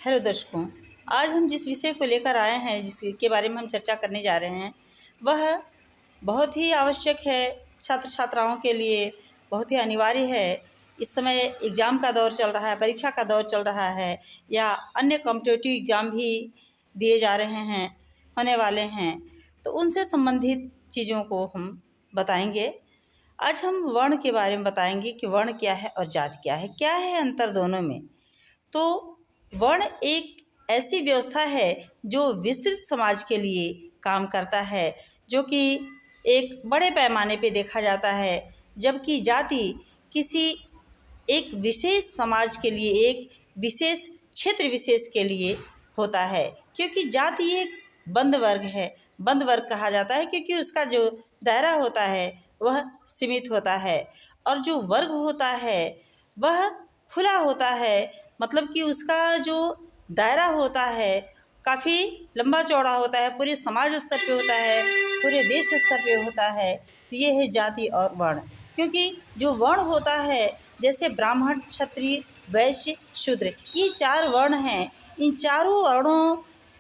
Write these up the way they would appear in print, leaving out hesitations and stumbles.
Hello दर्शकों, आज हम जिस विषय को लेकर आए हैं, जिसके बारे में हम चर्चा करने जा रहे हैं, वह बहुत ही आवश्यक है छात्र छात्राओं के लिए, बहुत ही अनिवार्य है। इस समय एग्ज़ाम का दौर चल रहा है, परीक्षा का दौर चल रहा है, या अन्य कॉम्पिटिटिव एग्ज़ाम भी दिए जा रहे हैं, होने वाले हैं, तो उनसे संबंधित चीज़ों को हम बताएंगे। आज हम वर्ण के बारे में बताएंगे कि वर्ण क्या है और जाति क्या है अंतर दोनों में। तो वर्ण एक ऐसी व्यवस्था है जो विस्तृत समाज के लिए काम करता है, जो कि एक बड़े पैमाने पे देखा जाता है, जबकि जाति किसी एक विशेष समाज के लिए, एक विशेष क्षेत्र विशेष के लिए होता है। क्योंकि जाति एक बंद वर्ग है, बंद वर्ग कहा जाता है क्योंकि उसका जो दायरा होता है वह सीमित होता है, और जो वर्ग होता है वह खुला होता है। मतलब कि उसका जो दायरा होता है काफ़ी लंबा चौड़ा होता है, पूरे समाज स्तर पे होता है, पूरे देश स्तर पे होता है। तो ये है जाति और वर्ण। क्योंकि जो वर्ण होता है, जैसे ब्राह्मण, क्षत्रिय, वैश्य, शूद्र, ये 4 वर्ण हैं। इन चारों वर्णों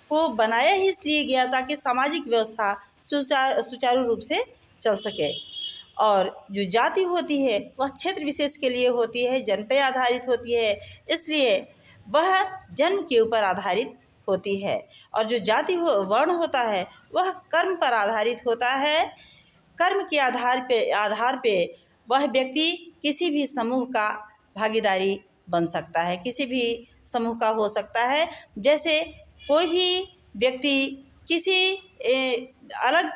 को बनाया ही इसलिए गया ताकि सामाजिक व्यवस्था सुचारू रूप से चल सके। और जो जाति होती है वह क्षेत्र विशेष के लिए होती है, जन्म पे आधारित होती है, इसलिए वह जन्म के ऊपर आधारित होती है। और जो वर्ण होता है वह कर्म पर आधारित होता है। कर्म के आधार पे वह व्यक्ति किसी भी समूह का भागीदारी बन सकता है, किसी भी समूह का हो सकता है। जैसे कोई भी व्यक्ति किसी अलग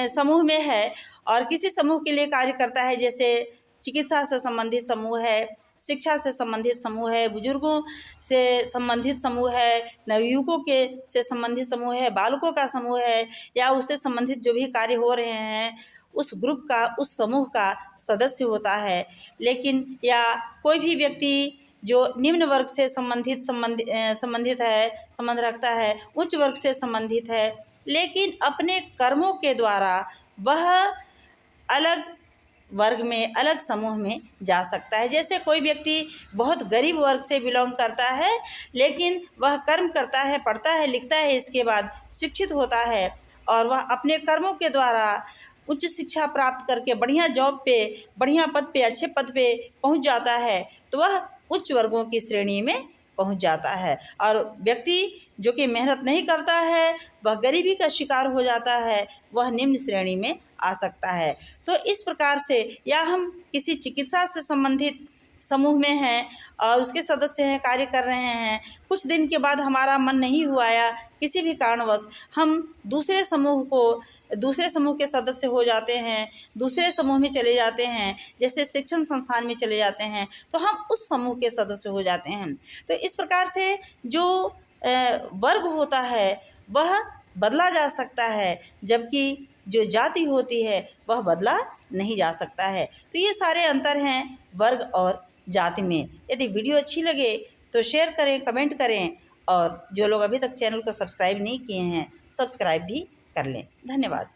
समूह में है और किसी समूह के लिए कार्य करता है, जैसे चिकित्सा से संबंधित समूह है, शिक्षा से संबंधित समूह है, बुजुर्गों से संबंधित समूह है, नवयुवकों के से संबंधित समूह है, बालकों का समूह है, या उससे संबंधित जो भी कार्य हो रहे हैं उस ग्रुप का, उस समूह का सदस्य होता है। लेकिन या कोई भी व्यक्ति जो निम्न वर्ग से संबंध रखता है, उच्च वर्ग से संबंधित है, लेकिन अपने कर्मों के द्वारा वह अलग वर्ग में, अलग समूह में जा सकता है। जैसे कोई व्यक्ति बहुत गरीब वर्ग से बिलोंग करता है, लेकिन वह कर्म करता है, पढ़ता है, लिखता है, इसके बाद शिक्षित होता है और वह अपने कर्मों के द्वारा उच्च शिक्षा प्राप्त करके बढ़िया जॉब पे, बढ़िया पद पे, अच्छे पद पे पहुंच जाता है, तो वह उच्च वर्गों की श्रेणी में पहुंच जाता है। और व्यक्ति जो कि मेहनत नहीं करता है, वह गरीबी का शिकार हो जाता है, वह निम्न श्रेणी में आ सकता है। तो इस प्रकार से, या हम किसी चिकित्सा से संबंधित समूह में हैं और उसके सदस्य हैं, कार्य कर रहे हैं, कुछ दिन के बाद हमारा मन नहीं हुआ या किसी भी कारणवश हम दूसरे समूह के सदस्य हो जाते हैं, दूसरे समूह में चले जाते हैं, जैसे शिक्षण संस्थान में चले जाते हैं, तो हम उस समूह के सदस्य हो जाते हैं। तो इस प्रकार से जो वर्ग होता है वह बदला जा सकता है, जबकि जो जाति होती है वह बदला नहीं जा सकता है। तो ये सारे अंतर हैं वर्ग और जाति में। यदि वीडियो अच्छी लगे तो शेयर करें, कमेंट करें, और जो लोग अभी तक चैनल को सब्सक्राइब नहीं किए हैं, सब्सक्राइब भी कर लें। धन्यवाद।